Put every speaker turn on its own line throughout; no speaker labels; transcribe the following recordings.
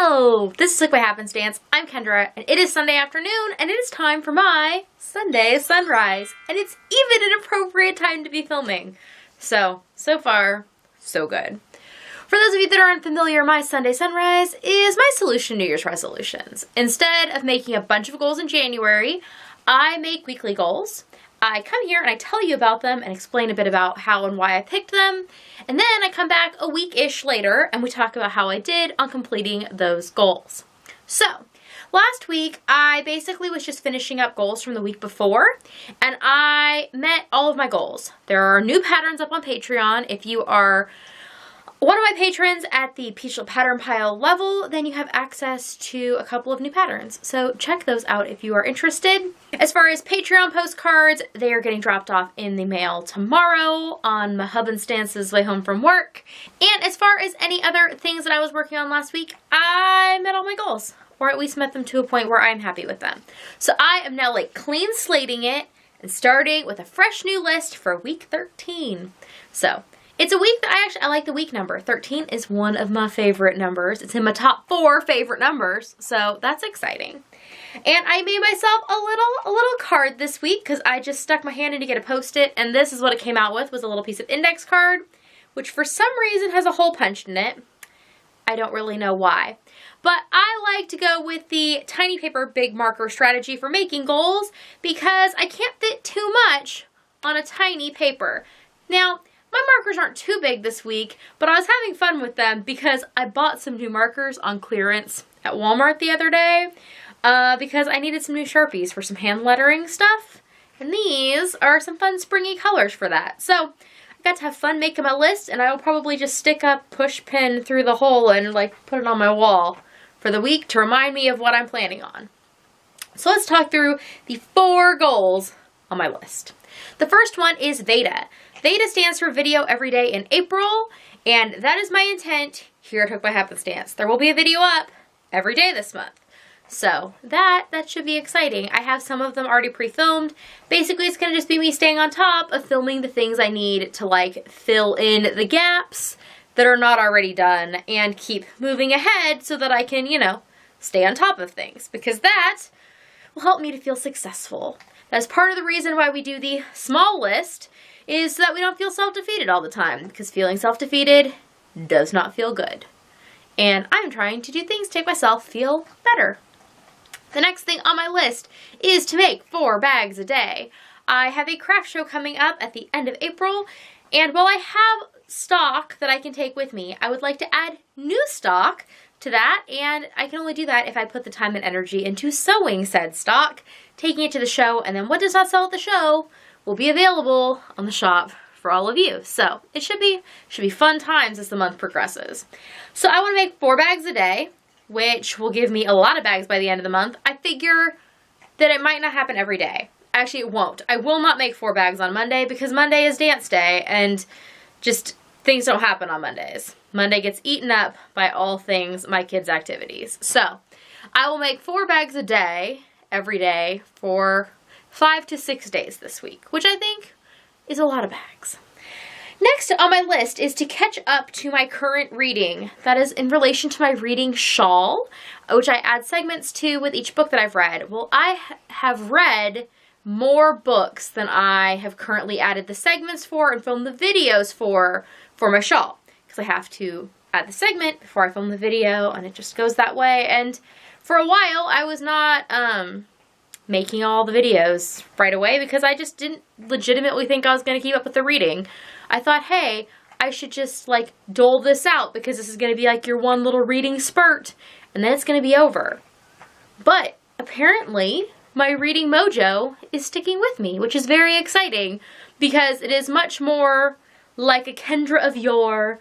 Hello! This is Hooked by Happenstance. I'm Kendra, and it is Sunday afternoon, and it is time for my Sunday sunrise. And it's even an appropriate time to be filming. So far, so good. For those of you that are unfamiliar, my Sunday sunrise is my solution to New Year's resolutions. Instead of making a bunch of goals in January, I make weekly goals. I come here and I tell you about them and explain a bit about how and why I picked them. And then I come back a week-ish later and we talk about how I did on completing those goals. So, last week I basically was just finishing up goals from the week before and I met all of my goals. There are new patterns up on Patreon. If you are one of my patrons at the Peachlet Pattern Pile level, then you have access to a couple of new patterns. So check those out if you are interested. As far as Patreon postcards, they are getting dropped off in the mail tomorrow on my Hubandstance's way home from work. And as far as any other things that I was working on last week, I met all my goals, or at least met them to a point where I'm happy with them. So I am now like clean slating it and starting with a fresh new list for week 13. So it's a week that I like the week number. 13 is one of my favorite numbers. It's in my top 4 favorite numbers, so that's exciting. And I made myself a little card this week because I just stuck my hand in to get a Post-it, and this is what it came out with, was a little piece of index card, which for some reason has a hole punched in it. I don't really know why. But I like to go with the tiny paper big marker strategy for making goals because I can't fit too much on a tiny paper. Now, my markers aren't too big this week, but I was having fun with them because I bought some new markers on clearance at Walmart the other day because I needed some new Sharpies for some hand lettering stuff. And these are some fun springy colors for that. So I got to have fun making my list, and I will probably just stick a push pin through the hole and like put it on my wall for the week to remind me of what I'm planning on. So let's talk through the 4 goals on my list. The first one is Theta. Theta stands for Video Every Day in April, and that is my intent here at Hooked by Happenstance. There will be a video up every day this month. So that should be exciting. I have some of them already pre-filmed. Basically, it's going to just be me staying on top of filming the things I need to like fill in the gaps that are not already done and keep moving ahead so that I can, stay on top of things, because that will help me to feel successful. That's part of the reason why we do the small list, is so that we don't feel self-defeated all the time, because feeling self-defeated does not feel good. And I'm trying to do things to make myself feel better. The next thing on my list is to make 4 bags a day. I have a craft show coming up at the end of April, and while I have stock that I can take with me, I would like to add new stock to that, and I can only do that if I put the time and energy into sewing said stock, taking it to the show, and then what does not sell at the show will be available on the shop for all of you. So it should be fun times as the month progresses. So I want to make 4 bags a day, which will give me a lot of bags by the end of the month. I figure that it might not happen every day. Actually, it won't. I will not make 4 bags on Monday because Monday is dance day and just things don't happen on Mondays. Monday gets eaten up by all things my kids' activities. So I will make 4 bags a day every day for 5 to 6 days this week, which I think is a lot of bags. Next on my list is to catch up to my current reading. That is in relation to my reading shawl, which I add segments to with each book that I've read. Well, I have read more books than I have currently added the segments for and filmed the videos for my shawl, because I have to add the segment before I film the video, and it just goes that way. And for a while, I was not making all the videos right away because I just didn't legitimately think I was going to keep up with the reading. I thought, hey, I should just like dole this out because this is going to be like your one little reading spurt and then it's going to be over. But apparently my reading mojo is sticking with me, which is very exciting because it is much more like a Kendra of yore.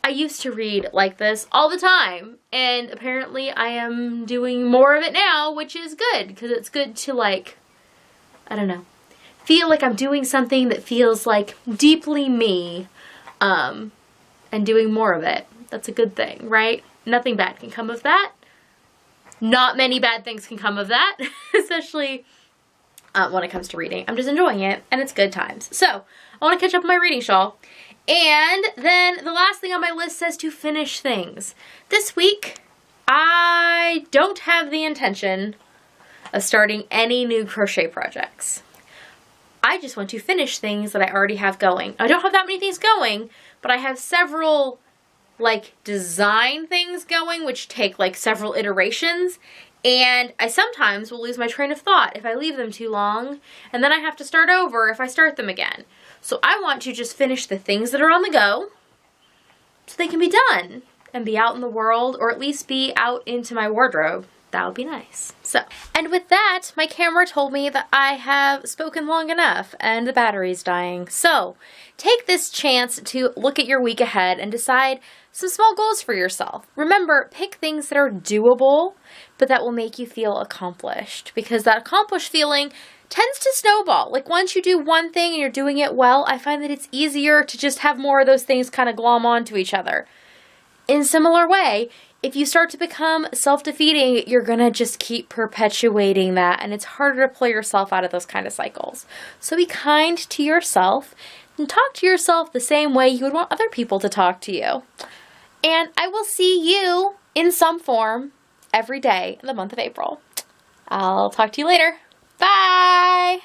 I used to read like this all the time, and apparently I am doing more of it now, which is good, because it's good to, like, I don't know, feel like I'm doing something that feels, like, deeply me, and doing more of it. That's a good thing, right? Nothing bad can come of that. Not many bad things can come of that, especially when it comes to reading. I'm just enjoying it, and it's good times. So, I want to catch up on my reading shawl. And then the last thing on my list says to finish things. This week, I don't have the intention of starting any new crochet projects. I just want to finish things that I already have going. I don't have that many things going, but I have several like design things going, which take like several iterations. And I sometimes will lose my train of thought if I leave them too long, and then I have to start over if I start them again. So I want to just finish the things that are on the go so they can be done and be out in the world, or at least be out into my wardrobe. That would be nice. So, and with that, my camera told me that I have spoken long enough and the battery's dying. So, take this chance to look at your week ahead and decide some small goals for yourself. Remember, pick things that are doable, but that will make you feel accomplished, because that accomplished feeling tends to snowball. Like once you do one thing and you're doing it well, I find that it's easier to just have more of those things kind of glom onto each other. In a similar way, if you start to become self-defeating, you're going to just keep perpetuating that, and it's harder to pull yourself out of those kind of cycles. So be kind to yourself and talk to yourself the same way you would want other people to talk to you. And I will see you in some form every day in the month of April. I'll talk to you later. Bye!